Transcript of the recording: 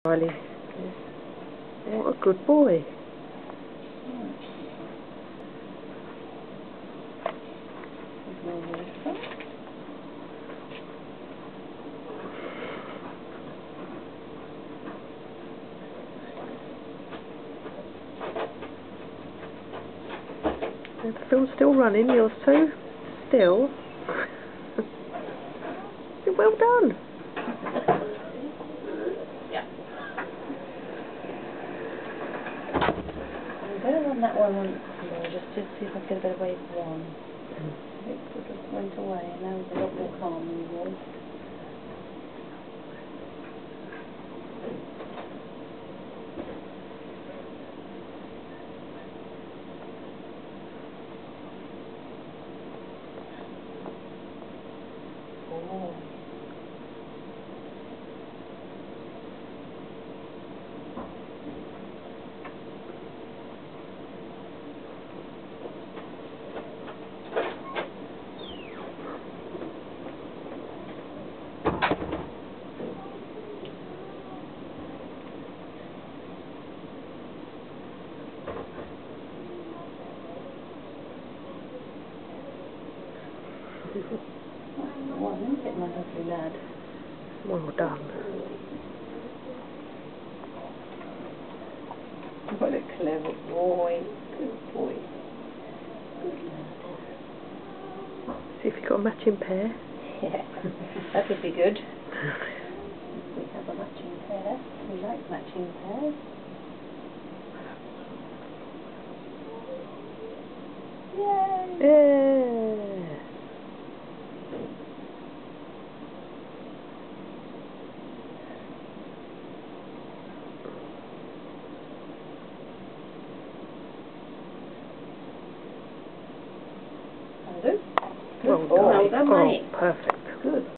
Riley. What a good boy. The film's still running, yours too? Still? Well done. Yeah. I'm going to run that one once more, just to see if I can get a bit of wave one. It sort of went away, and now it's a lot more calm than it was. Oh. Well, isn't it, my lovely lad? Well done. What a clever boy. Good boy. Good lad. See if you've got a matching pair. Yeah, that would be good. We have a matching pair. We like matching pairs. Yay! Yeah. That'll do. Well Good boy. done. Well done, mate. Oh, perfect. Good.